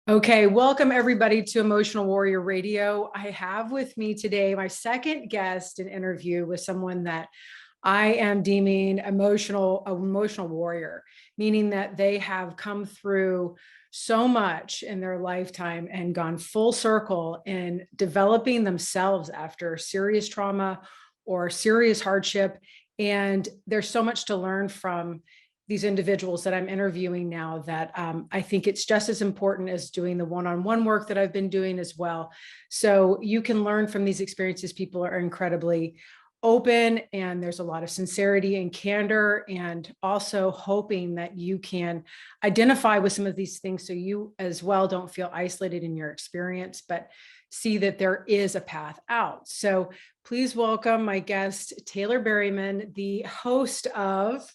Okay, welcome everybody to Emotional Warrior Radio. I have with me today my second guest and interview with someone that I am deeming emotional warrior, meaning that they have come through so much in their lifetime and gone full circle in developing themselves after serious trauma or serious hardship. And there's so much to learn from these individuals that I'm interviewing now that I think it's just as important as doing the one-on-one work that I've been doing as well. So you can learn from these experiences. People are incredibly open and there's a lot of sincerity and candor, and also hoping that you can identify with some of these things so you as well don't feel isolated in your experience, but see that there is a path out. So please welcome my guest, Taylor Berryman, the host of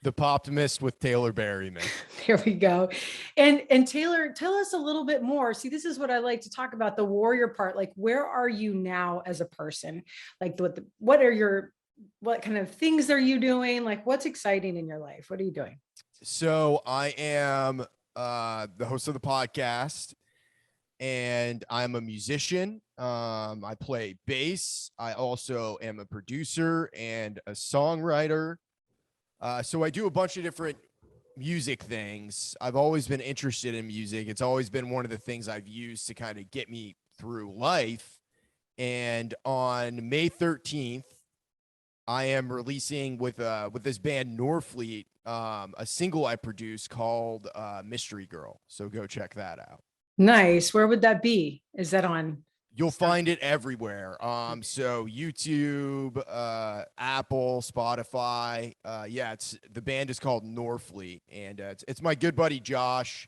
The Poptimist with Taylor Berryman. There we go. And Taylor, tell us a little bit more. See, this is what I like to talk about, the warrior part. Like, where are you now as a person? Like, what kind of things are you doing? Like, what's exciting in your life? What are you doing? So I am the host of the podcast, and I'm a musician. I play bass. I also am a producer and a songwriter. So I do a bunch of different music things. I've always been interested in music. It's always been one of the things I've used to kind of get me through life. And on May 13th, I am releasing with this band Norfleet a single I produced called Mystery Girl. So go check that out. Nice. Where would that be? Is that on? You'll find it everywhere. So YouTube, Apple, Spotify. Yeah, the band is called Norfleet, and it's my good buddy Josh.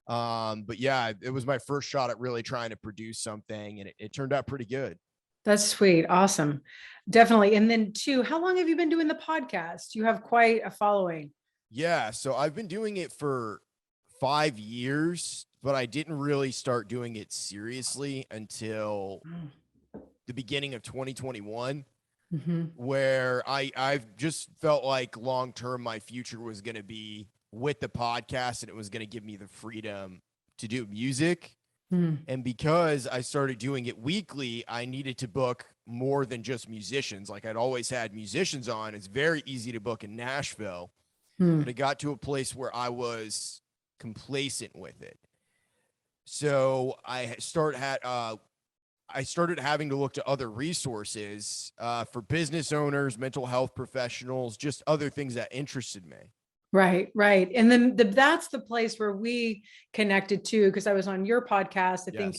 But yeah, it was my first shot at really trying to produce something, and it turned out pretty good. That's sweet. Awesome. Definitely. And then two, how long have you been doing the podcast? You have quite a following. Yeah, so I've been doing it for 5 years, but I didn't really start doing it seriously until the beginning of 2021, where I've just felt like long-term my future was going to be with the podcast, and it was going to give me the freedom to do music. And because I started doing it weekly, I needed to book more than just musicians. Like, I'd always had musicians on. It's very easy to book in Nashville, but it got to a place where I was complacent with it. So I started having to look to other resources for business owners, mental health professionals, just other things that interested me. Right. And then that's the place where we connected too, because I was on your podcast, I think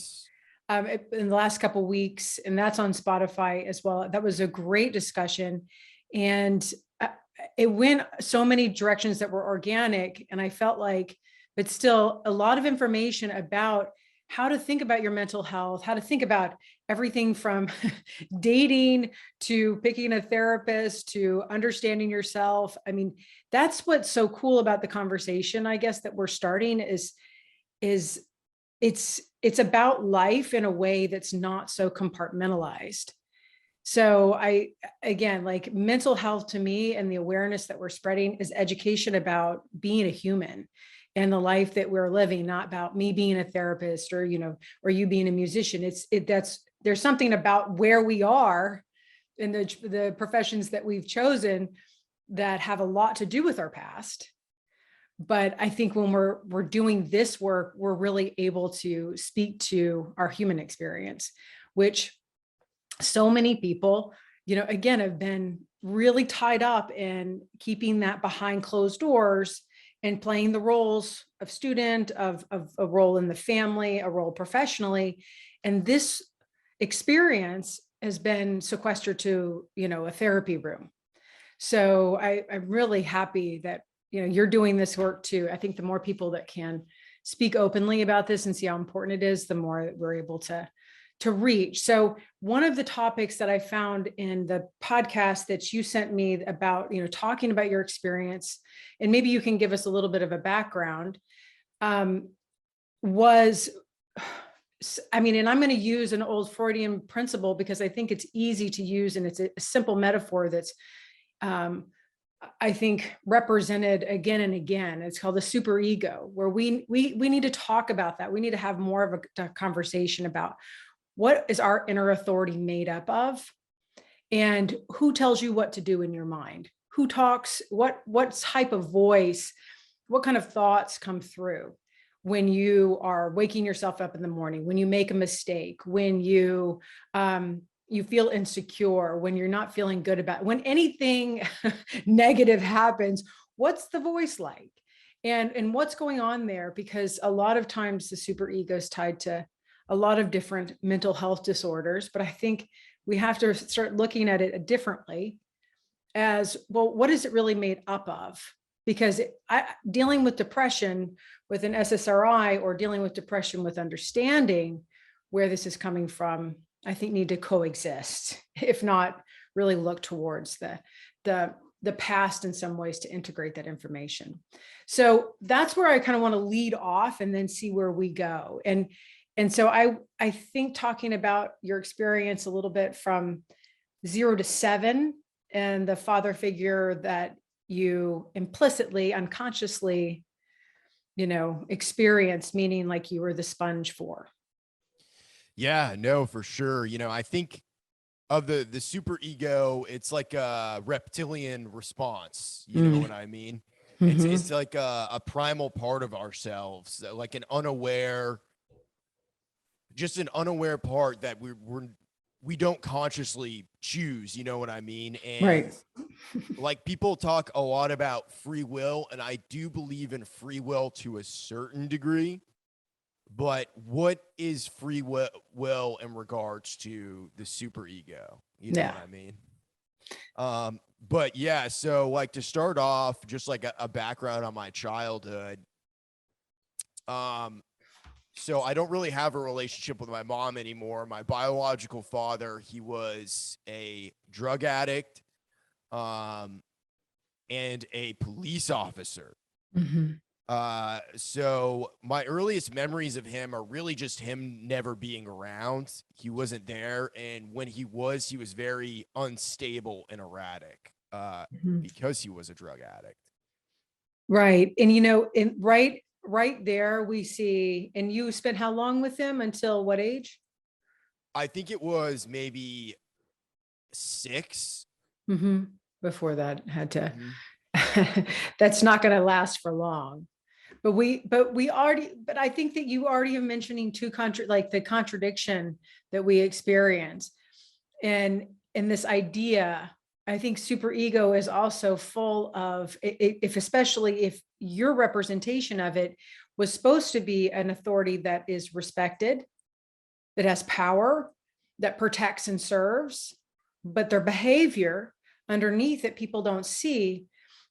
in the last couple of weeks, and that's on Spotify as well. That was a great discussion. And it went so many directions that were organic. And I felt like, but still a lot of information about how to think about your mental health, how to think about everything from dating to picking a therapist to understanding yourself. I mean, that's what's so cool about the conversation, I guess, that we're starting is it's about life in a way that's not so compartmentalized. So again, like mental health to me and the awareness that we're spreading is education about being a human and the life that we're living, not about me being a therapist or, or you being a musician. There's something about where we are in the professions that we've chosen that have a lot to do with our past. But I think when we're doing this work, we're really able to speak to our human experience, which so many people, again, have been really tied up in keeping that behind closed doors and playing the roles of student, of a role in the family, a role professionally. And this experience has been sequestered to, a therapy room. So I'm really happy that, you're doing this work too. I think the more people that can speak openly about this and see how important it is, the more that we're able to reach. So one of the topics that I found in the podcast that you sent me about, talking about your experience, and maybe you can give us a little bit of a background, was, and I'm going to use an old Freudian principle because I think it's easy to use and it's a simple metaphor that's I think represented again and again. It's called the superego, where we need to talk about that. We need to have more of a conversation about what is our inner authority made up of, and who tells you what to do in your mind, who talks, what type of voice, what kind of thoughts come through when you are waking yourself up in the morning, when you make a mistake, when you feel insecure, when you're not feeling good about, when anything negative happens, what's the voice like? And what's going on there? Because a lot of times the superego is tied to a lot of different mental health disorders, but I think we have to start looking at it differently as, well, what is it really made up of? Because dealing with depression with an SSRI, or dealing with depression with understanding where this is coming from, I think need to coexist, if not really look towards the past in some ways to integrate that information. So that's where I kind of want to lead off and then see where we go. And so I think talking about your experience a little bit from 0 to 7, and the father figure that you implicitly, unconsciously, experienced, meaning like you were the sponge for. Yeah, no, for sure. I think of the super ego, it's like a reptilian response. You know what I mean? It's like a primal part of ourselves, like just an unaware part that we don't consciously choose. You know what I mean? And Right. like, people talk a lot about free will, and I do believe in free will to a certain degree. But what is free will in regards to the superego? You know what I mean? But yeah, so like, to start off, just like a background on my childhood. So I don't really have a relationship with my mom anymore. My biological father, he was a drug addict, and a police officer. So my earliest memories of him are really just him never being around. He wasn't there. And when he was very unstable and erratic, because he was a drug addict. Right. And right there we see, and you spent how long with him, until what age? I think it was maybe 6. Before that had to, that's not going to last for long. But I think that you already are mentioning the contradiction that we experience. And in this idea, I think superego is also full of, especially if your representation of it was supposed to be an authority that is respected, that has power, that protects and serves, but their behavior underneath that people don't see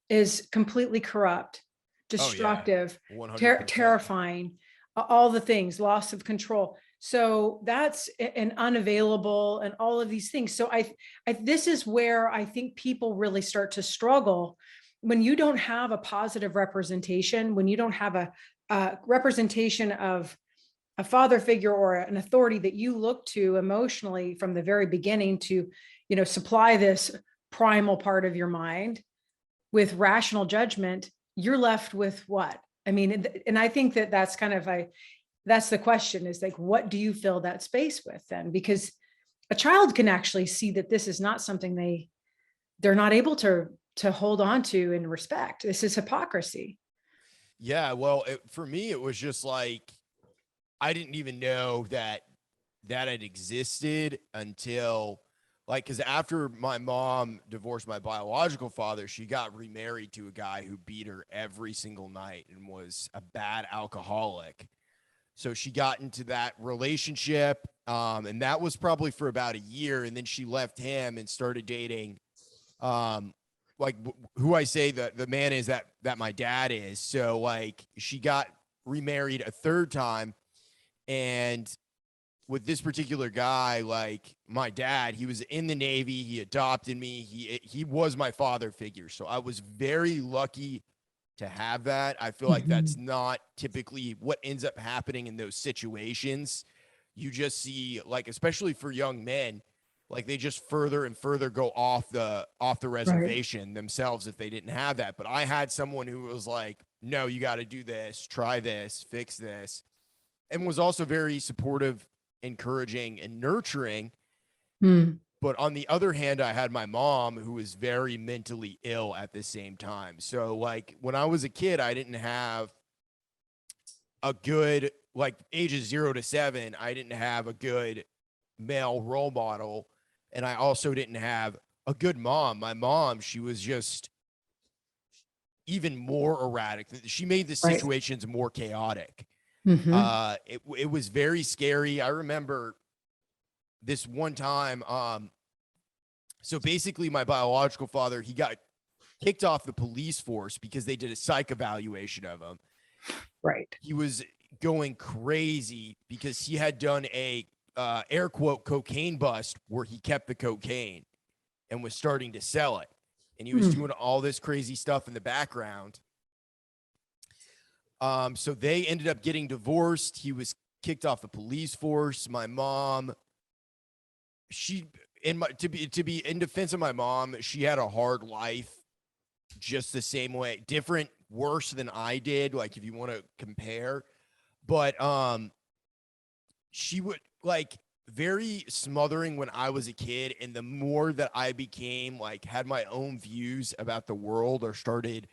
is completely corrupt, destructive, terrifying, all the things, loss of control. So that's an unavailable, and all of these things. So this is where I think people really start to struggle when you don't have a positive representation, when you don't have a representation of a father figure or an authority that you look to emotionally from the very beginning to, supply this primal part of your mind with rational judgment. You're left with what? I mean, and I think that that's kind of that's the question, is like, what do you fill that space with then? Because a child can actually see that this is not something they're not able to hold on to and respect. This is hypocrisy. Yeah. Well, for me, it was just like, I didn't even know that had existed until, like, because after my mom divorced my biological father, she got remarried to a guy who beat her every single night and was a bad alcoholic. So she got into that relationship, and that was probably for about a year. And then she left him and started dating, like, who I say that the man is that my dad is. So like, she got remarried a third time, and with this particular guy, like, my dad, he was in the Navy. He adopted me. He was my father figure. So I was very lucky to have that. I feel like that's not typically what ends up happening in those situations. You just see, like, especially for young men, Like they just further and further go off the Right. reservation themselves if they didn't have that. But I had someone who was like, no, you got to do this, try this, fix this, and was also very supportive, encouraging, and nurturing. Hmm. But on the other hand, I had my mom who was very mentally ill at the same time. So like when I was a kid, I didn't have a good, like ages 0 to 7, I didn't have a good male role model. And I also didn't have a good mom. My mom, she was just even more erratic. She made the Right. situations more chaotic. Hmm. It was very scary. I remember this one time. So basically, my biological father, he got kicked off the police force because they did a psych evaluation of him. Right. He was going crazy because he had done a air quote cocaine bust where he kept the cocaine and was starting to sell it. And he was Hmm. doing all this crazy stuff in the background. So they ended up getting divorced. He was kicked off the police force. My mom, she in my to be in defense of my mom, she had a hard life just the same way, different, worse than I did, like if you want to compare. But she would like very smothering when I was a kid, and the more that I became like had my own views about the world or started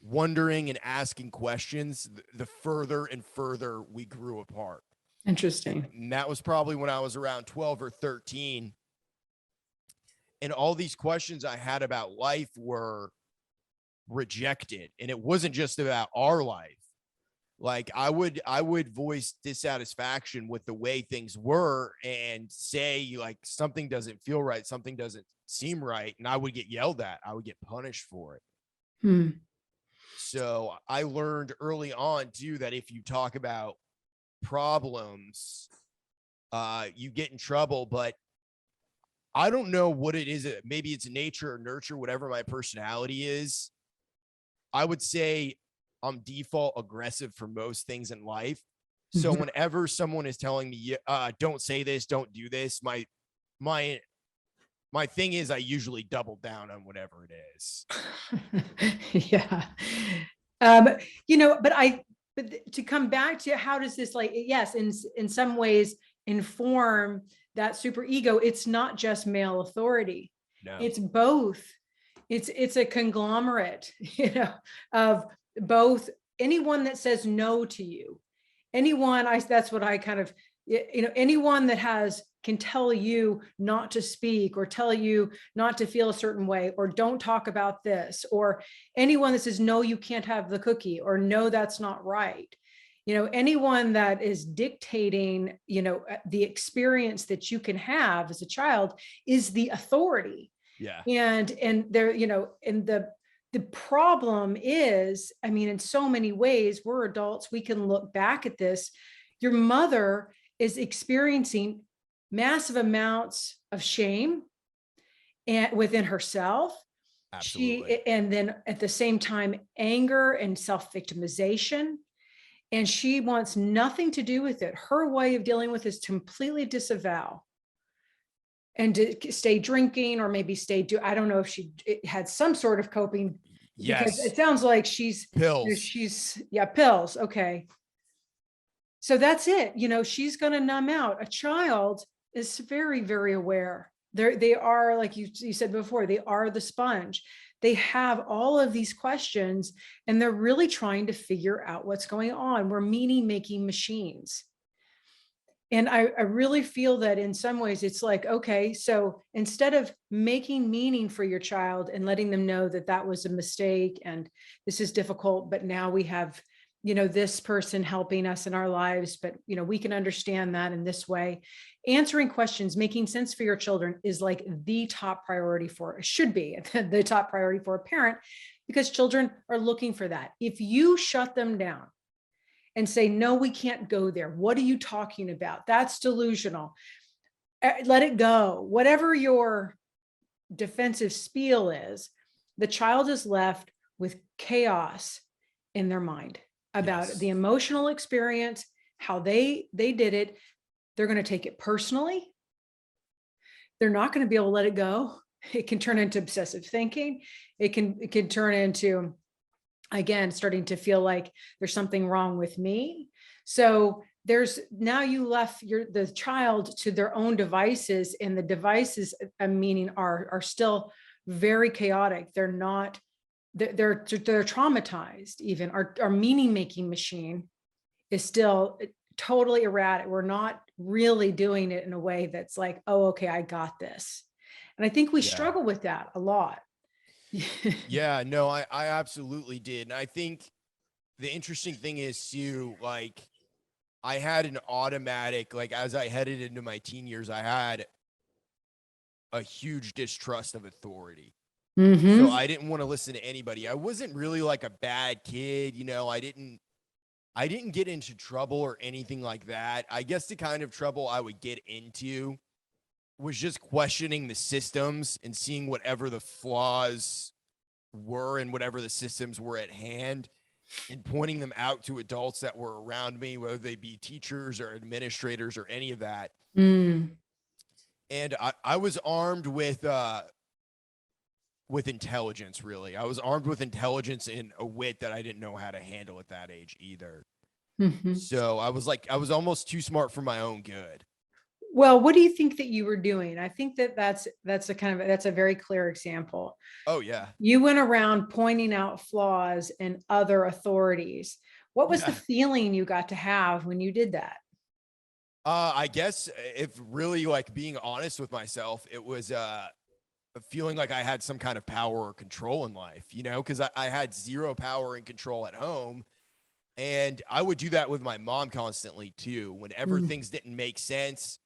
wondering and asking questions, the further and further we grew apart. Interesting. And that was probably when I was around 12 or 13. And all these questions I had about life were rejected. And it wasn't just about our life. Like I would voice dissatisfaction with the way things were and say like something doesn't feel right, something doesn't seem right, and I would get yelled at. I would get punished for it. Hmm. So I learned early on too that if you talk about problems, you get in trouble. But I don't know what it is. Maybe it's nature or nurture, whatever my personality is. I would say I'm default aggressive for most things in life. So Mhm. whenever someone is telling me, don't say this, don't do this, my my thing is I usually double down on whatever it is. Yeah. Um, but to come back to how does this like, yes, in some ways inform that super ego, it's not just male authority. No, It's both. It's a conglomerate, of both. Anyone that says no to you, that's what I kind of, anyone that can tell you not to speak or tell you not to feel a certain way or don't talk about this, or anyone that says no, you can't have the cookie, or no, that's not right. Anyone that is dictating, the experience that you can have as a child is the authority. yeah, And there, and the problem is, I mean, in so many ways, we're adults, we can look back at this. Your mother is experiencing massive amounts of shame and within herself. absolutely. And then at the same time, anger and self-victimization. And she wants nothing to do with it. Her way of dealing with it is to completely disavow and to stay drinking, or maybe I don't know if she had some sort of coping, because Yes, it sounds like pills. yeah, pills. Okay. So that's it. She's going to numb out. A child is very, very aware. They are, like you said before, they are the sponge. They have all of these questions and they're really trying to figure out what's going on. We're meaning making machines. And I really feel that in some ways it's like, okay, so instead of making meaning for your child and letting them know that that was a mistake and this is difficult, but now we have, this person helping us in our lives, but, we can understand that in this way. Answering questions, making sense for your children is like the top priority should be the top priority for a parent, because children are looking for that. If you shut them down and say, no, we can't go there. What are you talking about? That's delusional. Let it go. Whatever your defensive spiel is, the child is left with chaos in their mind about the Yes, emotional experience, how they did it. They're going to take it personally. they're not going to be able to let it go. It can turn into obsessive thinking. It can turn into, again, starting to feel like there's something wrong with me. So there's now you left the child to their own devices, and the devices, meaning are still very chaotic. They're not, they're traumatized. Even our meaning making machine is still totally erratic. We're not really doing it in a way that's like, oh, okay, I got this. And I think we Yeah. struggle with that a lot. Yeah, no, I absolutely did. And I think the interesting thing is too, like, I had an automatic, like, as I headed into my teen years, I had a huge distrust of authority. So Mm-hmm. I didn't want to listen to anybody. I wasn't really like a bad kid, you know, I didn't get into trouble or anything like that. I guess the kind of trouble I would get into was just questioning the systems and seeing whatever the flaws were and whatever the systems were at hand, and pointing them out to adults that were around me, whether they be teachers or administrators or any of that. Mm. And I was armed with intelligence, really. I was armed with intelligence and a wit that I didn't know how to handle at that age either. Mm-hmm. So I was almost too smart for my own good. Well, what do you think that you were doing? I think that's a kind of, that's a very clear example. Oh yeah. You went around pointing out flaws in other authorities. What was the Yeah. feeling you got to have when you did that? I guess if really like being honest with myself, it was feeling like I had some kind of power or control in life, you know, because I had zero power and control at home. And I would do that with my mom constantly too, whenever Mm. things didn't make sense.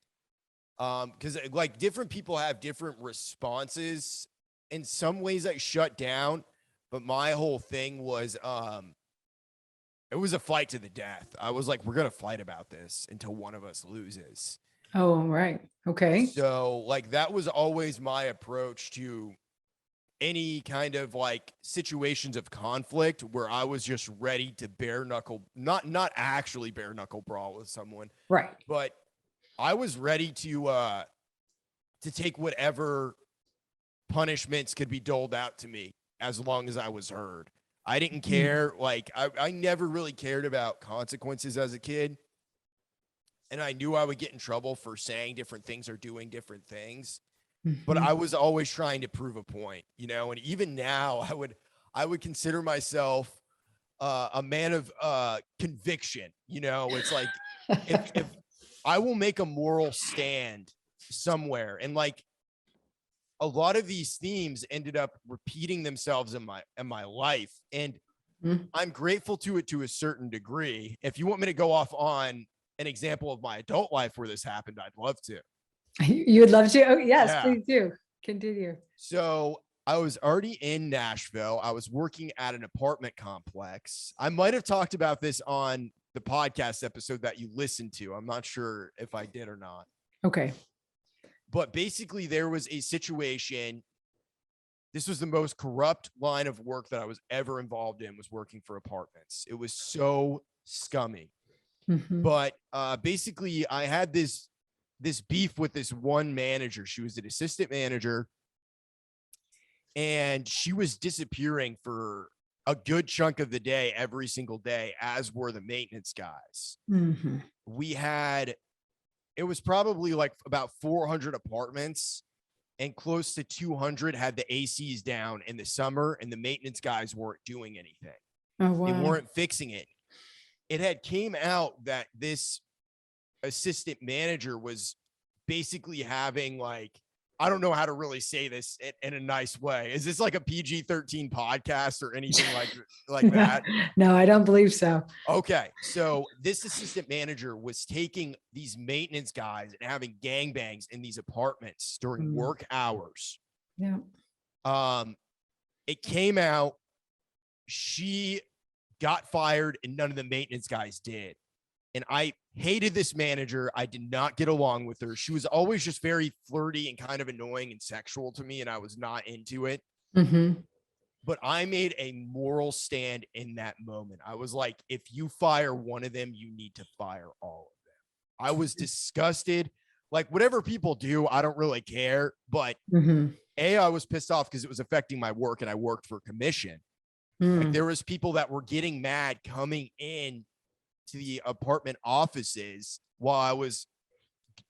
Because like different people have different responses. In some ways I shut down, but my whole thing was it was a fight to the death. I was like, we're gonna fight about this until one of us loses. Oh, right. Okay. So like that was always my approach to any kind of like situations of conflict, where I was just ready to bare knuckle, not actually bare knuckle brawl with someone, Right. but I was ready to take whatever punishments could be doled out to me as long as I was heard. I didn't Mm. care. Like I never really cared about consequences as a kid. And I knew I would get in trouble for saying different things or doing different things. But Mhm. I was always trying to prove a point, you know, and even now I would consider myself a man of conviction. You know, it's like if I will make a moral stand somewhere, and like a lot of these themes ended up repeating themselves in my life, and Mm. I'm grateful to it to a certain degree. If you want me to go off on an example of my adult life where this happened, I'd love to. You would love to? Oh, yes, Yeah. please do. Continue. So I was already in Nashville. I was working at an apartment complex. I might have talked about this on the podcast episode that you listened to. I'm not sure if I did or not. Okay. But basically, there was a situation. This was the most corrupt line of work that I was ever involved in, was working for apartments. It was so scummy. Mhm. But basically, I had this beef with this one manager. She was an assistant manager, and she was disappearing for a good chunk of the day every single day, as were the maintenance guys. Mhm. We had, it was probably like about 400 apartments, and close to 200 had the ACs down in the summer, and the maintenance guys weren't doing anything. Oh, They wow. weren't fixing it. It had came out that this assistant manager was basically having like, I don't know how to really say this in a nice way. Is this like a PG-13 podcast or anything like that? No, I don't believe so. Okay. So this assistant manager was taking these maintenance guys and having gangbangs in these apartments during Mm. work hours. Yeah. It came out, she got fired and none of the maintenance guys did. And I hated this manager. I did not get along with her. She was always just very flirty and kind of annoying and sexual to me, and I was not into it. Mhm. But I made a moral stand in that moment. I was like, if you fire one of them, you need to fire all of them. I was disgusted like whatever people do, I don't really care. But Mhm. I was pissed off because it was affecting my work and I worked for commission. Like Mm. there was people that were getting mad coming in to the apartment offices while I was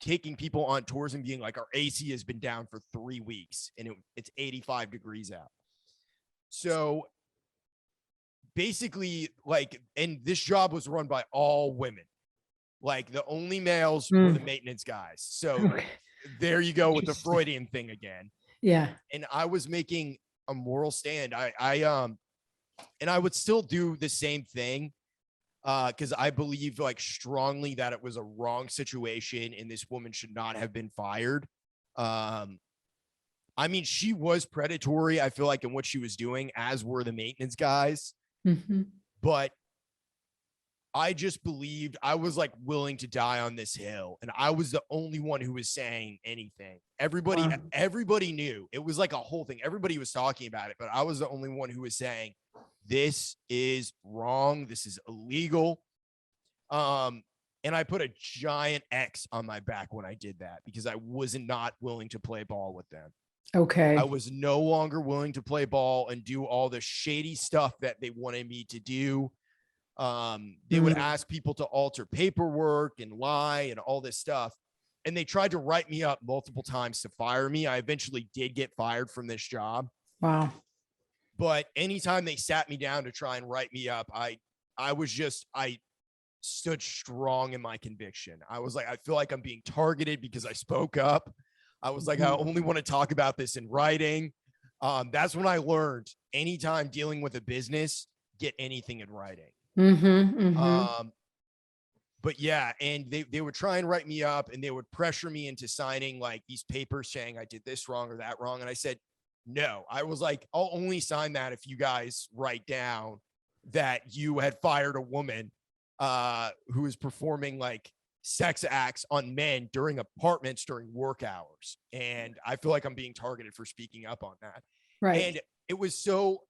taking people on tours and being like, our AC has been down for 3 weeks and it's 85 degrees out. So basically, like, and this job was run by all women. Like the only males were the Mm. maintenance guys. So Okay. there you go with the Interesting. Freudian thing again. Yeah. And I was making a moral stand. And I would still do the same thing because I believe like strongly that it was a wrong situation and this woman should not have been fired. I mean, she was predatory, I feel like, in what she was doing, as were the maintenance guys. Mhm. But I just believed I was like willing to die on this hill. And I was the only one who was saying anything. Wow. Everybody knew. It was like a whole thing. Everybody was talking about it, but I was the only one who was saying, this is wrong. This is illegal. And I put a giant X on my back when I did that because I was not willing to play ball with them. Okay. I was no longer willing to play ball and do all the shady stuff that they wanted me to do. They would ask people to alter paperwork and lie and all this stuff. And they tried to write me up multiple times to fire me. I eventually did get fired from this job. Wow. But anytime they sat me down to try and write me up, I stood strong in my conviction. I was like, I feel like I'm being targeted because I spoke up. I was like, I only want to talk about this in writing. That's when I learned anytime dealing with a business, get anything in writing. But yeah, and they would try and write me up and they would pressure me into signing like these papers saying I did this wrong or that wrong. And I said, no, I was like, I'll only sign that if you guys write down that you had fired a woman who was performing like sex acts on men during apartments during work hours. And I feel like I'm being targeted for speaking up on that. Right. And it was so,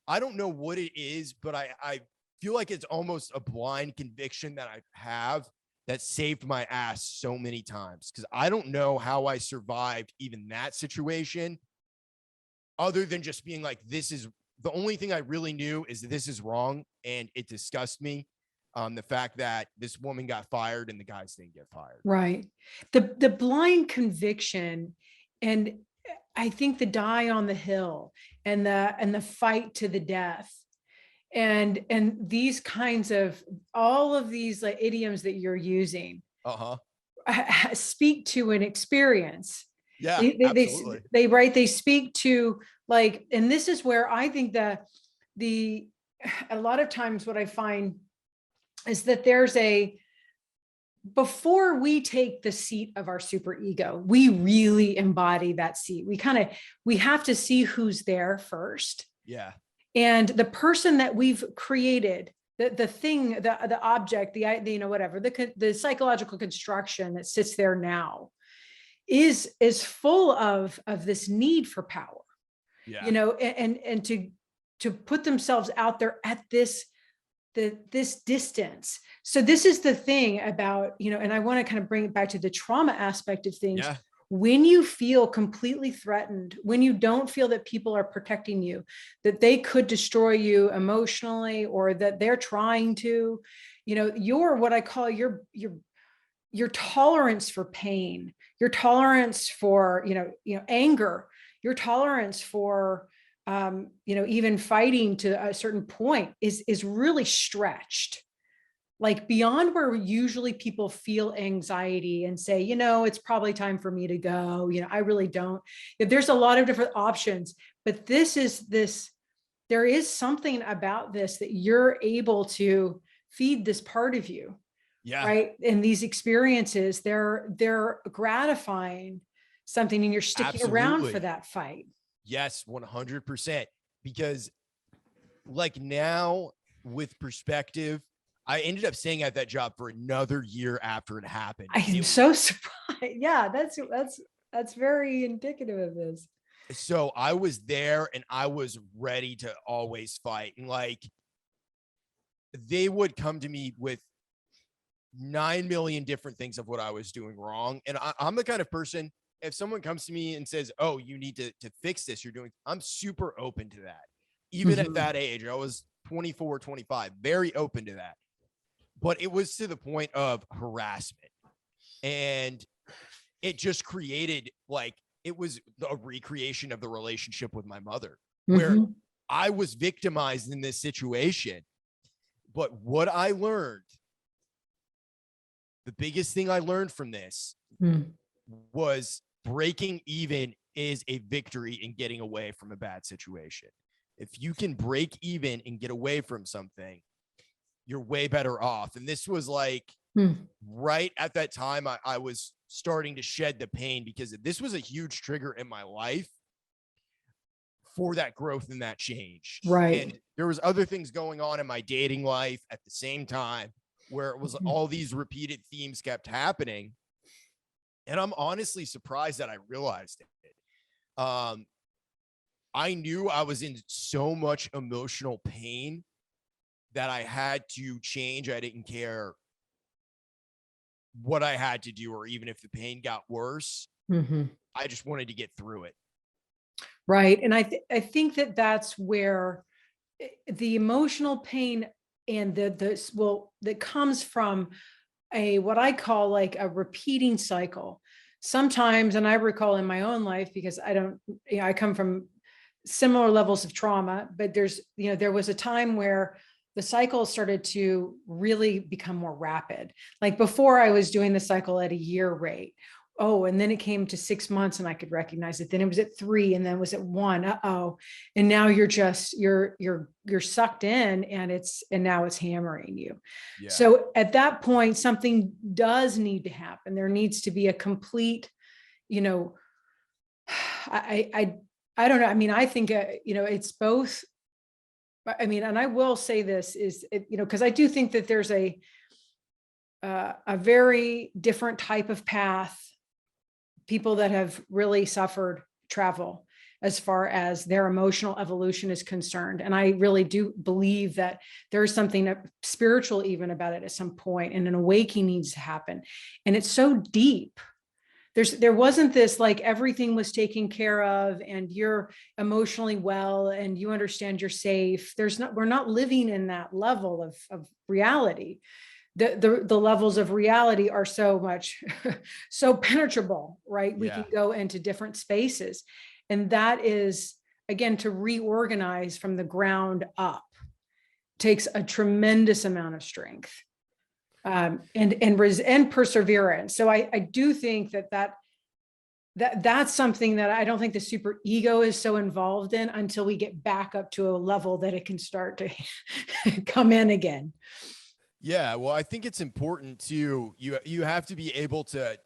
I don't know what it is, but I feel like it's almost a blind conviction that I have that saved my ass so many times. Cause I don't know how I survived even that situation other than just being like, this is the only thing I really knew is that this is wrong. And it disgusts me. The fact that this woman got fired and the guys didn't get fired. Right. The blind conviction, and I think the die on the hill and the fight to the death and these kinds of all of these like idioms that you're using speak to an experience. Yeah, absolutely. They speak to like, and this is where I think that a lot of times what I find is that before we take the seat of our super ego, we really embody that seat. We have to see who's there first. Yeah. And the person that we've created, the thing, the object, whatever, the psychological construction that sits there now is full of this need for power. Yeah. And to put themselves out there at this distance. So this is the thing about, and I want to kind of bring it back to the trauma aspect of things. Yeah. When you feel completely threatened, when you don't feel that people are protecting you, that they could destroy you emotionally, or that they're trying to, your, what I call your tolerance for pain, your tolerance for, anger, your tolerance for, even fighting to a certain point is really stretched, like beyond where usually people feel anxiety and say, it's probably time for me to go. I really don't. There's a lot of different options, but there is something about this that you're able to feed this part of you. Yeah. Right. And these experiences, they're gratifying something, and you're sticking around for that fight. Yes, 100%. Because like now with perspective, I ended up staying at that job for another year after it happened. I'm so surprised. Yeah, that's very indicative of this. So I was there and I was ready to always fight. And like, they would come to me with 9 million different things of what I was doing wrong. And I'm the kind of person, if someone comes to me and says, oh, you need to fix this, I'm super open to that. Even at that age, I was 24, 25, very open to that. But it was to the point of harassment. And it just created, like, it was a recreation of the relationship with my mother, where I was victimized in this situation. But what I learned, the biggest thing I learned from this was breaking even is a victory in getting away from a bad situation. If you can break even and get away from something, you're way better off. And this was like right at that time, I was starting to shed the pain, because this was a huge trigger in my life for that growth and that change. Right. And there was other things going on in my dating life at the same time, where it was all these repeated themes kept happening. And I'm honestly surprised that I realized it. I knew I was in so much emotional pain that I had to change. I didn't care what I had to do, or even if the pain got worse. I just wanted to get through it. Right. And I think that that's where the emotional pain and that comes from what I call like a repeating cycle. Sometimes, and I recall in my own life, because I come from similar levels of trauma, but there was a time where the cycle started to really become more rapid. Like before, I was doing the cycle at a year rate. Oh, and then it came to 6 months and I could recognize it. Then it was at 3, and then it was at 1. Uh-oh. And now you're sucked in, and now it's hammering you. Yeah. So at that point, something does need to happen. There needs to be a complete, I don't know. I mean, I think, it's both. I mean, and I will say this is, because I do think that there's a very different type of path people that have really suffered travel as far as their emotional evolution is concerned. And I really do believe that there's something spiritual even about it at some point, and an awakening needs to happen. And it's so deep. There wasn't this like everything was taken care of and you're emotionally well and you understand you're safe. We're not living in that level of reality. The levels of reality are so much, so penetrable, right? We can go into different spaces. And that is, again, to reorganize from the ground up takes a tremendous amount of strength. And perseverance. So I do think that's something that I don't think the super ego is so involved in until we get back up to a level that it can start to come in again. Yeah, well, I think it's important to you have to be able to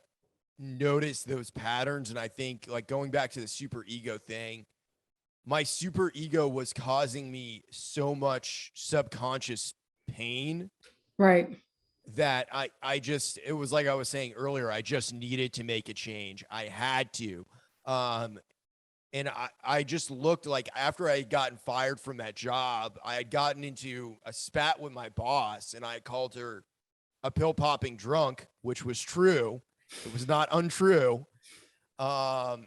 notice those patterns. And I think, like, going back to the super ego thing, my super ego was causing me so much subconscious pain. Right. That it was like I was saying earlier, I just needed to make a change. I had to. And I just looked like, after I had gotten fired from that job, I had gotten into a spat with my boss, and I called her a pill popping drunk, which was true. It was not untrue. That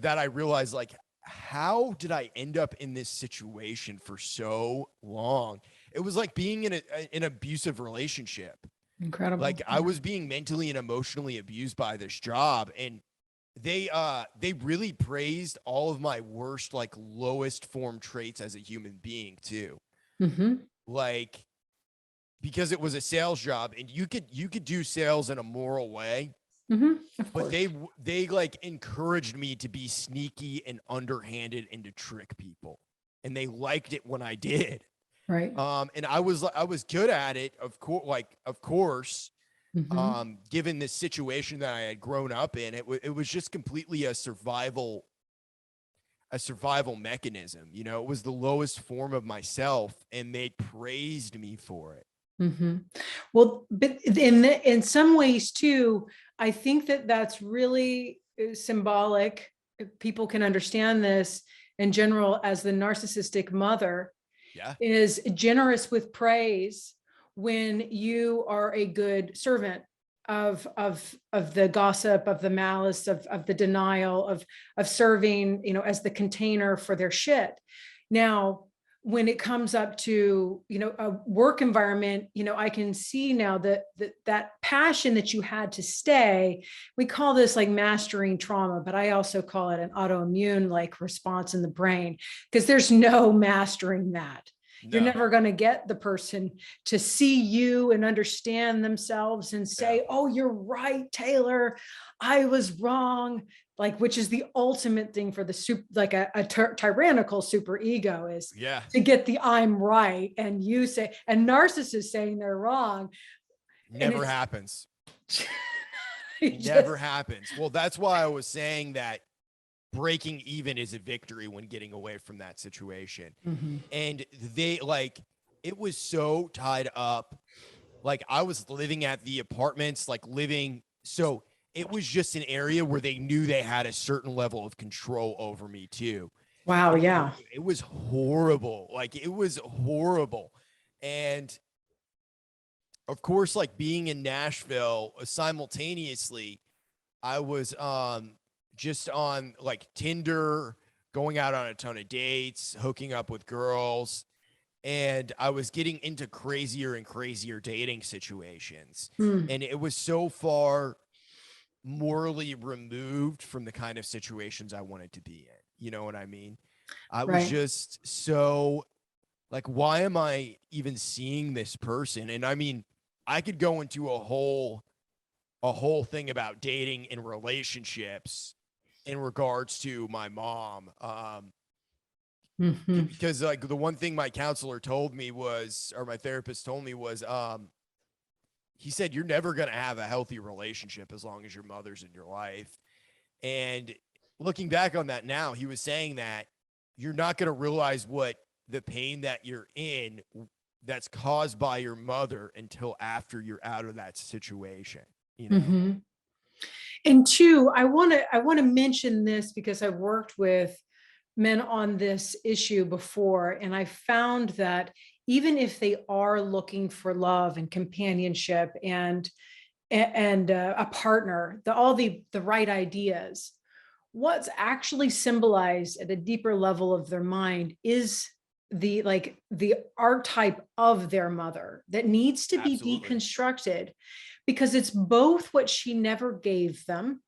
I realized, like, how did I end up in this situation for so long? It was like being in an abusive relationship. Incredible. Like, I was being mentally and emotionally abused by this job, and they really praised all of my worst, like, lowest form traits as a human being too. Like, because it was a sales job, and you could do sales in a moral way. But they like encouraged me to be sneaky and underhanded and to trick people, and they liked it when I did. Right. And I was good at it, of course, given the situation that I had grown up in. It was just completely a survival mechanism. It was the lowest form of myself, and they praised me for it. Well, but in some ways too, I think that's really symbolic. People can understand this in general, as the narcissistic mother is generous with praise when you are a good servant of the gossip, of the malice, of the denial, of serving, as the container for their shit. Now, when it comes up to, a work environment, I can see now that passion that you had to stay, we call this like mastering trauma, but I also call it an autoimmune like response in the brain, because there's no mastering that. You're never going to get the person to see you and understand themselves and say, oh, you're right, Taylor, I was wrong. Like, which is the ultimate thing for the like a tyrannical super ego is to get the I'm right. And you say, and narcissists saying they're wrong. Never happens. Never happens. Well, that's why I was saying that breaking even is a victory when getting away from that situation. Mm-hmm. And it was so tied up. Like, I was living at the apartments, so it was just an area where they knew they had a certain level of control over me too. Wow. And yeah. It was horrible. It was horrible. And of course, being in Nashville simultaneously, I was just on Tinder, going out on a ton of dates, hooking up with girls, and I was getting into crazier and crazier dating situations. And it was so far morally removed from the kind of situations I wanted to be in. You know what I mean? I was just so why am I even seeing this person? And I mean, I could go into a whole thing about dating and relationships in regards to my mom. Because the one thing my counselor told me was, or my therapist told me was, he said, you're never going to have a healthy relationship as long as your mother's in your life. And looking back on that now, he was saying that you're not going to realize what the pain that you're in that's caused by your mother until after you're out of that situation. Mm-hmm. And two, I want to mention this because I've worked with men on this issue before, and I found that even if they are looking for love and companionship and a partner, all the right ideas, what's actually symbolized at a deeper level of their mind is the archetype of their mother that needs to be deconstructed, because it's both what she never gave them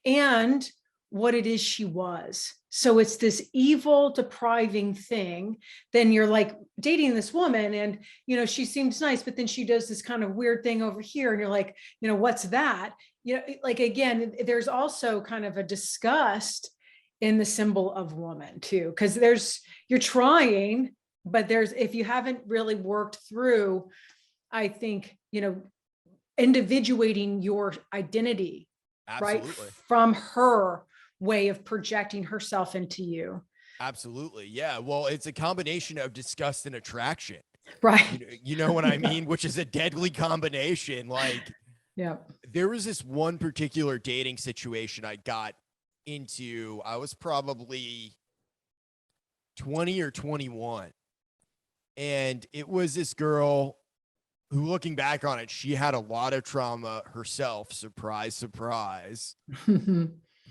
and what it is she was. So it's this evil, depriving thing. Then you're dating this woman and, she seems nice, but then she does this kind of weird thing over here. And you're like, what's that? Again, there's also kind of a disgust in the symbol of woman too, because you're trying, but if you haven't really worked through, I think, individuating your identity, right, from her way of projecting herself into you. Absolutely. Yeah. Well, it's a combination of disgust and attraction. Right. You know what I mean? Which is a deadly combination. Yeah. There was this one particular dating situation I got into. I was probably 20 or 21. And it was this girl who, looking back on it, she had a lot of trauma herself. Surprise, surprise.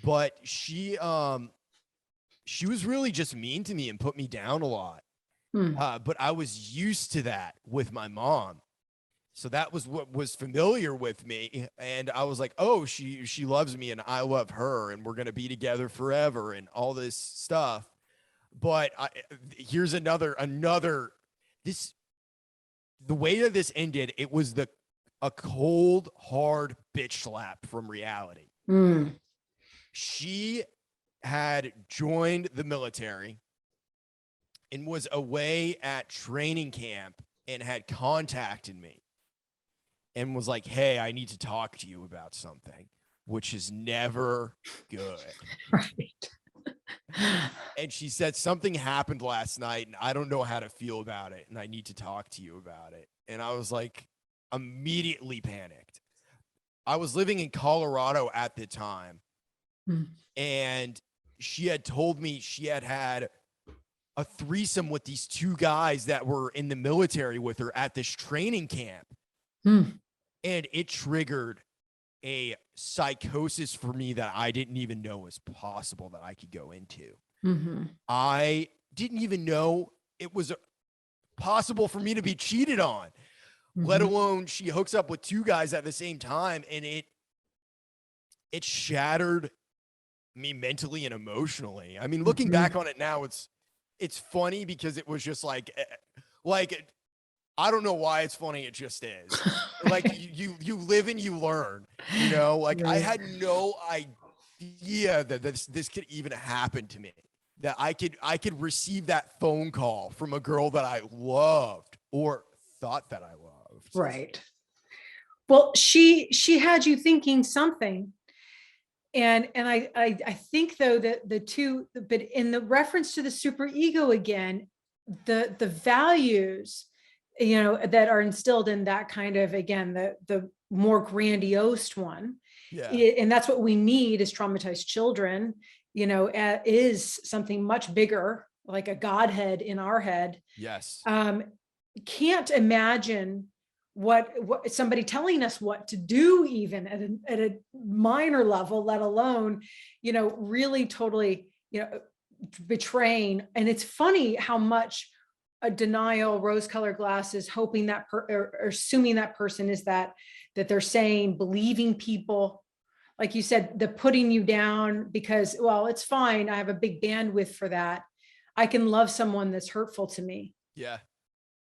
But she was really just mean to me and put me down a lot. But I was used to that with my mom. So that was what was familiar with me. And I was like, oh, she loves me and I love her and we're going to be together forever and all this stuff. But here's the way that this ended, it was a cold, hard bitch slap from reality. She had joined the military and was away at training camp and had contacted me and was like, hey, I need to talk to you about something, which is never good. Right. And she said, something happened last night and I don't know how to feel about it. And I need to talk to you about it. And I was like, immediately panicked. I was living in Colorado at the time. And she had told me she had a threesome with these two guys that were in the military with her at this training camp. Mm. And it triggered a psychosis for me that I didn't even know was possible that I could go into. Mm-hmm. I didn't even know it was possible for me to be cheated on, let alone she hooks up with two guys at the same time. And it shattered me mentally and emotionally. I mean, looking back on it now, it's funny because it was just like I don't know why it's funny. It just is. Like you live and you learn, you know, like I had no idea that this could even happen to me, that I could receive that phone call from a girl that I loved or thought that I loved. Right. Well, she had you thinking something. And I think though that the two, but in the reference to the superego again, the values, you know, that are instilled in that kind of, again, the more grandiose one. Yeah. And that's what we need as traumatized children, you know, is something much bigger, like a godhead in our head. Yes. Can't imagine what somebody telling us what to do, even at a minor level, let alone, you know, really totally, you know, betraying. And it's funny how much a denial, rose-colored glasses, hoping that or assuming that person is that they're saying, believing people, like you said, the putting you down because, well, it's fine, I have a big bandwidth for that, I can love someone that's hurtful to me. Yeah.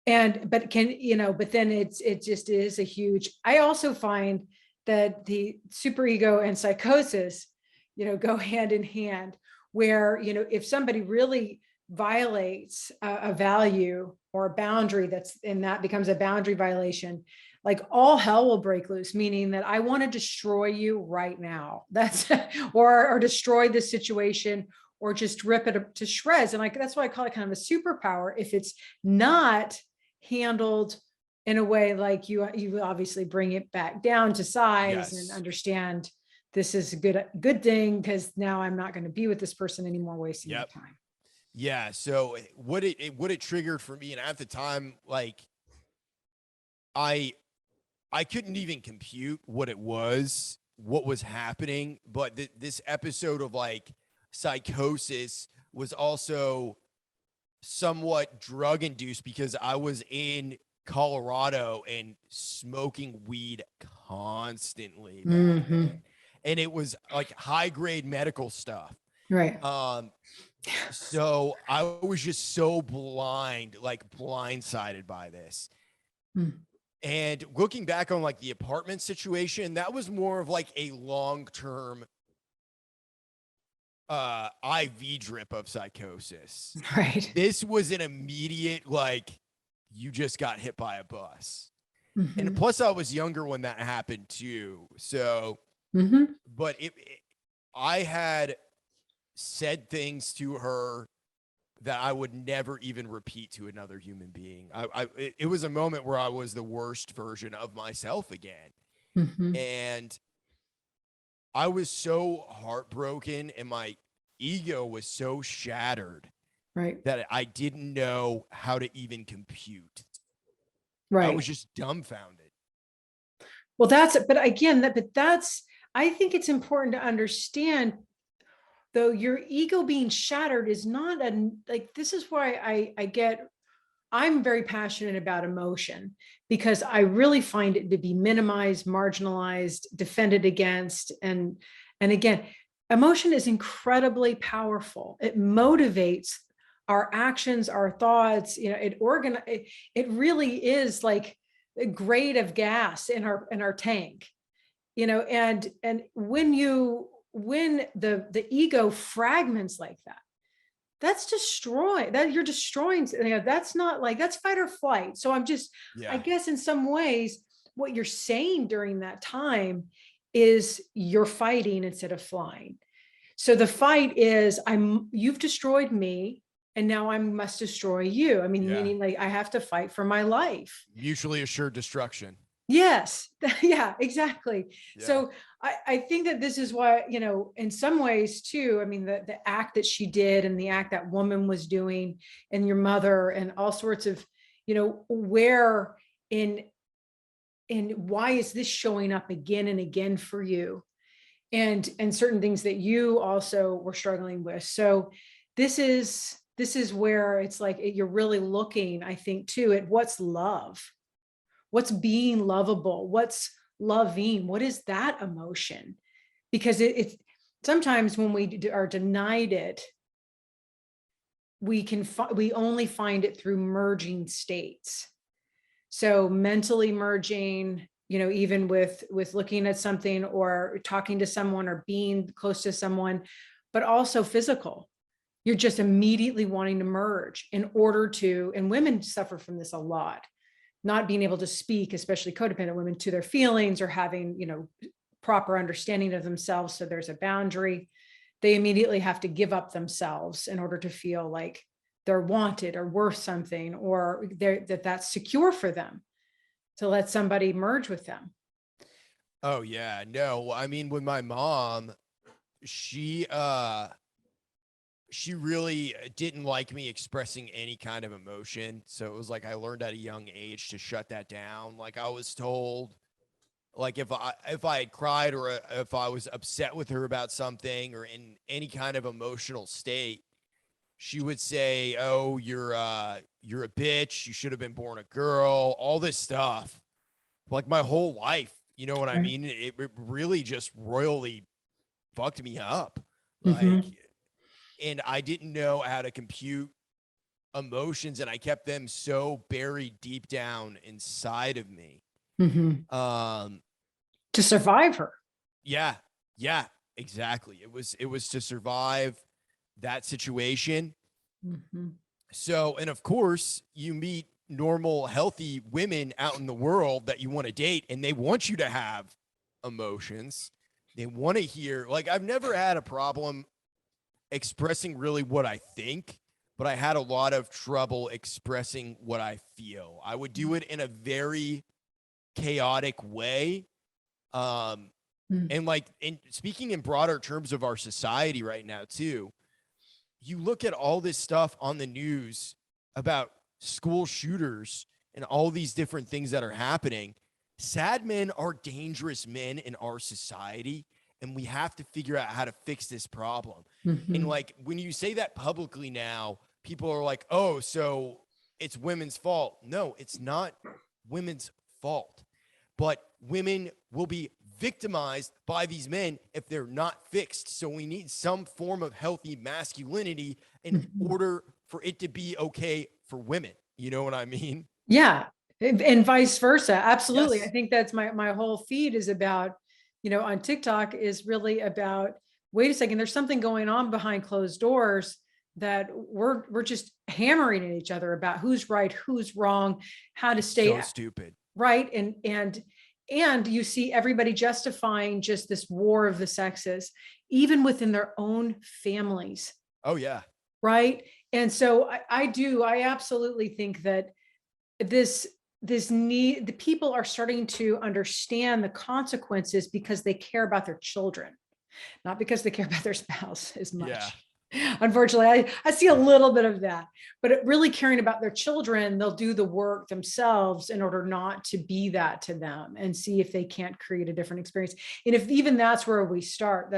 But then it just is a huge, I also find that the superego and psychosis, you know, go hand in hand, where, you know, if somebody really violates a value or a boundary, that becomes a boundary violation, like all hell will break loose, meaning that I want to destroy you right now. That's or destroy the situation, or just rip it to shreds. And like, that's why I call it kind of a superpower. If it's not handled in a way like you obviously bring it back down to size and understand this is a good thing, because now I'm not going to be with this person anymore, wasting my time. Yeah. So what it triggered for me, and at the time, like I couldn't even compute what was happening, but this episode of like psychosis was also somewhat drug induced because I was in Colorado and smoking weed constantly back then. And it was like high grade medical stuff. Right. So I was just so blindsided by this. And looking back on like the apartment situation, that was more of like a long-term IV drip of psychosis. Right. This was an immediate, like, you just got hit by a bus. And plus I was younger when that happened too. So, but I had said things to her that I would never even repeat to another human being. It was a moment where I was the worst version of myself again. And I was so heartbroken and my ego was so shattered, right, that I didn't know how to even compute. Right. I was just dumbfounded. Well, but again, I think it's important to understand, though, your ego being shattered is not this is why I'm very passionate about emotion, because I really find it to be minimized, marginalized, defended against. And again, emotion is incredibly powerful. It motivates our actions, our thoughts, you know, it really is like a grade of gas in our tank, you know, and when the ego fragments like that, that's you're destroying, you know, that's not like, that's fight or flight. So I guess in some ways what you're saying during that time is you're fighting instead of flying. So the fight is, you've destroyed me and now I must destroy you. I mean, meaning like I have to fight for my life. Mutually assured destruction. Yes. Yeah, exactly. Yeah. So I think that this is why, in some ways too, I mean, the act that she did and the act that woman was doing and your mother and all sorts of, where in, why is this showing up again and again for you? And certain things that you also were struggling with. So this is where it's like you're really looking, I think, too, at what's love, what's being lovable, what's loving, what is that emotion? Because it's sometimes when we are denied it, we only find it through merging states. So mentally merging, even with looking at something or talking to someone or being close to someone, but also physical. You're just immediately wanting to merge in order to, and women suffer from this a lot, not being able to speak, especially codependent women, to their feelings or having, proper understanding of themselves. So there's a boundary. They immediately have to give up themselves in order to feel like they're wanted or worth something, or that's secure for them to let somebody merge with them. Oh yeah. No, I mean, with my mom, she she really didn't like me expressing any kind of emotion. So it was like I learned at a young age to shut that down. Like I was told, like if I had cried or if I was upset with her about something or in any kind of emotional state, she would say, "Oh, you're a bitch. You should have been born a girl." All this stuff. Like my whole life, you know what I Right. mean? It really just royally fucked me up. Like, Mm-hmm. and I didn't know how to compute emotions, and I kept them so buried deep down inside of me. Mm-hmm. Um, To survive her. yeah, yeah, exactly. It was to survive that situation. Mm-hmm. So, and of course, you meet normal, healthy women out in the world that you want to date, and they want you to have emotions. They want to hear, like, I've never had a problem expressing really what I think, but I had a lot of trouble expressing what I feel. I would do it in a very chaotic way. Um, Mm-hmm. and like, in speaking in broader terms of our society right now, too, you look at all this stuff on the news about school shooters and all these different things that are happening. Sad men are dangerous men in our society, and we have to figure out how to fix this problem. And Mm-hmm. like when you say that publicly now, people are like, oh, so it's women's fault. No, it's not women's fault. But women will be victimized by these men if they're not fixed. So we need some form of healthy masculinity in Mm-hmm. order for it to be okay for women. You know what I mean? Yeah. And vice versa. Absolutely. I Yes. think that's my whole feed is about, on TikTok is really about, wait a second, there's something going on behind closed doors that we're just hammering at each other about who's right, who's wrong, how to It's stay so stupid. right. And you see everybody justifying just this war of the sexes, even within their own families. Oh, yeah. Right. And so I absolutely think that this the people are starting to understand the consequences because they care about their children, not because they care about their spouse as Yeah. much. Unfortunately, I see a little bit of that, but really caring about their children, they'll do the work themselves in order not to be that to them and see if they can't create a different experience. And if even that's where we start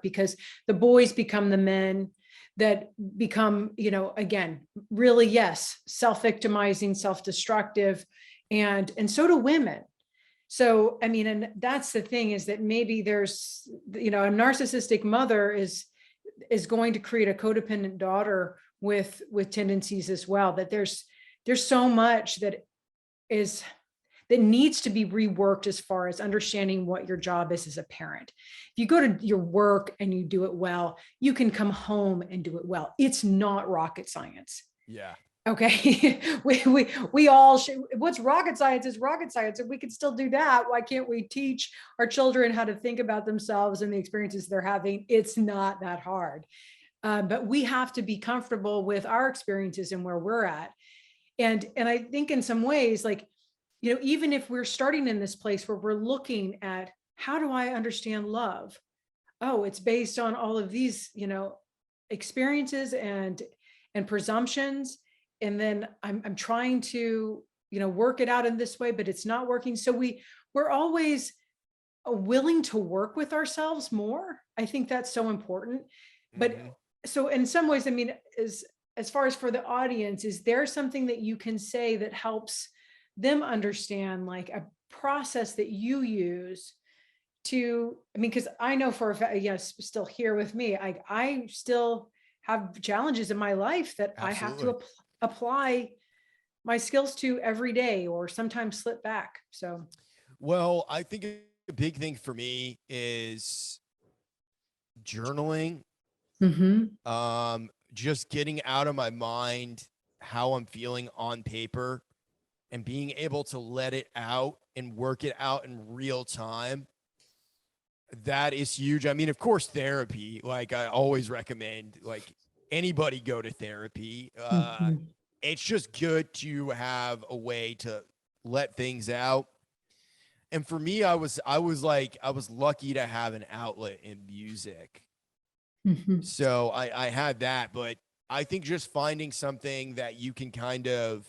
because the boys become the men that become, again, really, yes, self-victimizing, self-destructive, and so do women. So, I mean, and that's the thing is that maybe there's, a narcissistic mother is going to create a codependent daughter with tendencies as well, that there's so much is that needs to be reworked as far as understanding what your job is as a parent. If you go to your work and you do it well, you can come home and do it well. It's not rocket science. Yeah. Okay. We all should, what's rocket science is rocket science. If we can still do that, why can't we teach our children how to think about themselves and the experiences they're having? It's not that hard. But we have to be comfortable with our experiences and where we're at. And I think in some ways, like, even if we're starting in this place where we're looking at, how do I understand love? Oh, it's based on all of these, experiences and presumptions. And then I'm trying to, work it out in this way, but it's not working. So we're always willing to work with ourselves more. I think that's so important. But Mhm. so in some ways, I mean, as far as for the audience, is there something that you can say that helps them understand, like a process that you use to, I mean, because I know for a fact, yes, still here with me, I still have challenges in my life that I have to Absolutely. apply my skills to every day, or sometimes slip back. So, Well, I think a big thing for me is journaling, mhm. just getting out of my mind how I'm feeling on paper and being able to let it out and work it out in real time. That is huge. I mean, of course, therapy, like I always recommend, like anybody go to therapy. Mhm. It's just good to have a way to let things out. And for me, I was lucky to have an outlet in music. Mhm. So I had that, but I think just finding something that you can kind of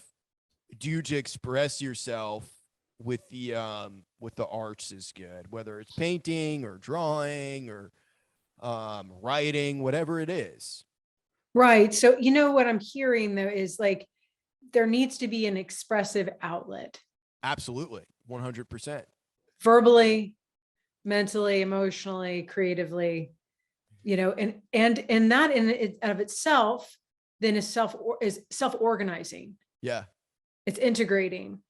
do to express yourself with the arts is good, whether it's painting or drawing or writing, whatever it is. Right. So, what I'm hearing though is like there needs to be an expressive outlet, Absolutely. 100%. verbally, mentally, emotionally, creatively, and that in it of itself then is self-organizing. Yeah. It's integrating,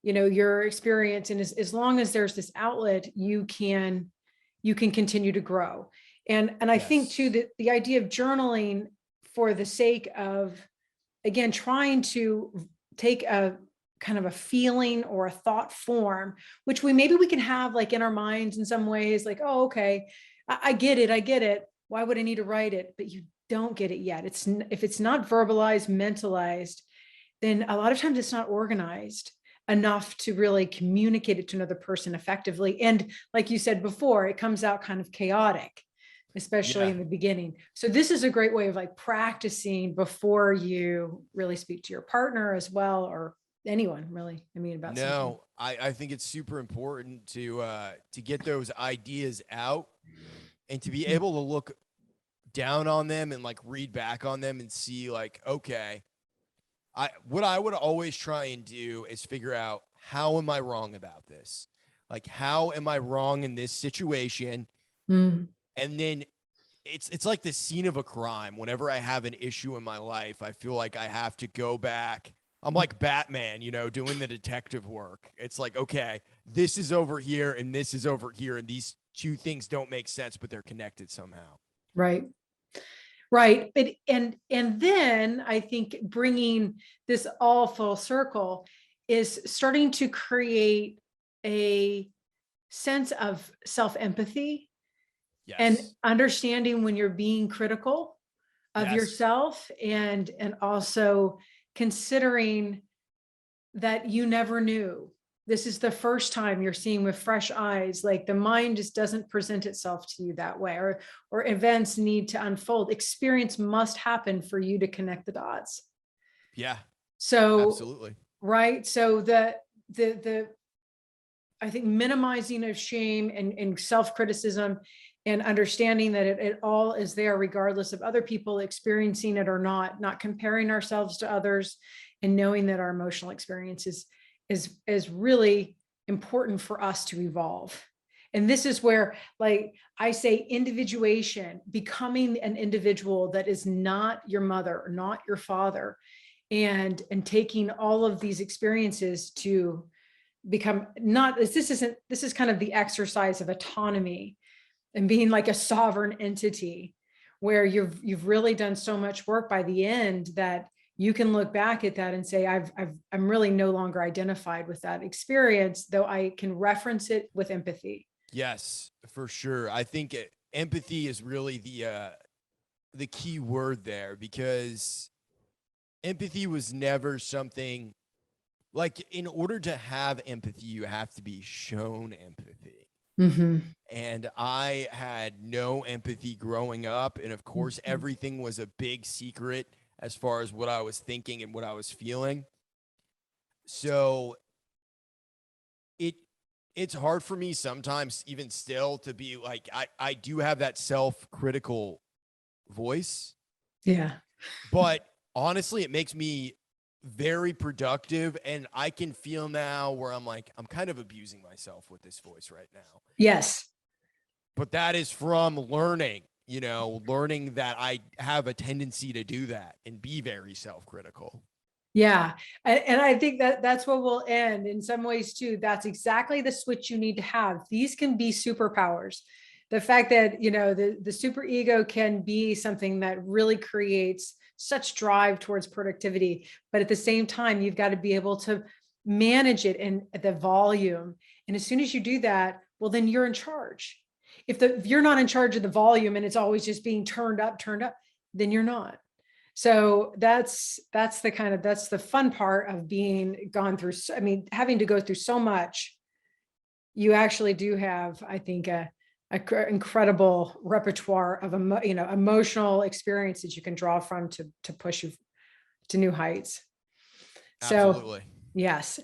your experience. And as long as there's this outlet, you can continue to grow. And I think too Yes. that the idea of journaling, for the sake of, again, trying to take a kind of a feeling or a thought form, which maybe we can have like in our minds in some ways, like, oh, okay, I get it. I get it. Why would I need to write it? But you don't get it yet. If it's not verbalized, mentalized, then a lot of times it's not organized enough to really communicate it to another person effectively. And like you said before, it comes out kind of chaotic, especially Yeah. in the beginning. So this is a great way of like practicing before you really speak to your partner as well, or anyone really, I mean, about something. No, I think it's super important to get those ideas out and to be Mhm. able to look down on them and like read back on them and see like, okay, what I would always try and do is figure out, how am I wrong about this? Like, how am I wrong in this situation? Mm, And then it's like the scene of a crime. Whenever I have an issue in my life, I feel like I have to go back. I'm like Batman, doing the detective work. It's like, okay, this is over here and this is over here, and these two things don't make sense, but they're connected somehow. right. Right. But and then I think bringing this all full circle is starting to create a sense of self-empathy and Yes. understanding when you're being critical of Yes. yourself, and also considering that you never knew. This is the first time you're seeing with fresh eyes. Like the mind just doesn't present itself to you that way, or events need to unfold. Experience must happen for you to connect the dots. Yeah. So, Absolutely. right. So the I think minimizing of shame and self-criticism, and understanding that it all is there regardless of other people experiencing it or not comparing ourselves to others, and knowing that our emotional experiences is really important for us to evolve. And this is where, like I say, individuation, becoming an individual that is not your mother or not your father, and taking all of these experiences to become, not this is kind of the exercise of autonomy and being like a sovereign entity, where you've really done so much work by the end that you can look back at that and say, I'm really no longer identified with that experience, though I can reference it with empathy. Yes, for sure. I think empathy is really the key word there, because empathy was never something like in order to have empathy, you have to be shown empathy. Mm-hmm. And I had no empathy growing up. And of course, everything was a big secret as far as what I was thinking and what I was feeling. So it it's hard for me sometimes, even still, to be like, I do have that self-critical voice, Yeah. but honestly, it makes me very productive. And I can feel now where I'm like, I'm kind of abusing myself with this voice right now. Yes. But that is from learning, learning that I have a tendency to do that and be very self-critical. Yeah. And I think that that's what we'll end in some ways too. That's exactly the switch you need to have. These can be superpowers. The fact that, the super ego can be something that really creates such drive towards productivity. But at the same time, you've got to be able to manage it in the volume. And as soon as you do that, well, then you're in charge. If you're not in charge of the volume and it's always just being turned up, then you're not. So that's the fun part of being gone through. I mean, having to go through so much, you actually do have, I think, a incredible repertoire of emotional experiences you can draw from to push you to new heights. So Absolutely. yes.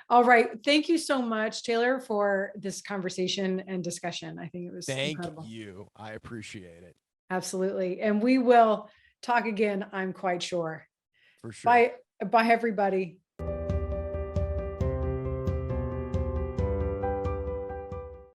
All right. Thank you so much, Taylor, for this conversation and discussion. I think it was Thank incredible. you. I appreciate it. Absolutely. And we will talk again, I'm quite sure. For sure. Bye, everybody.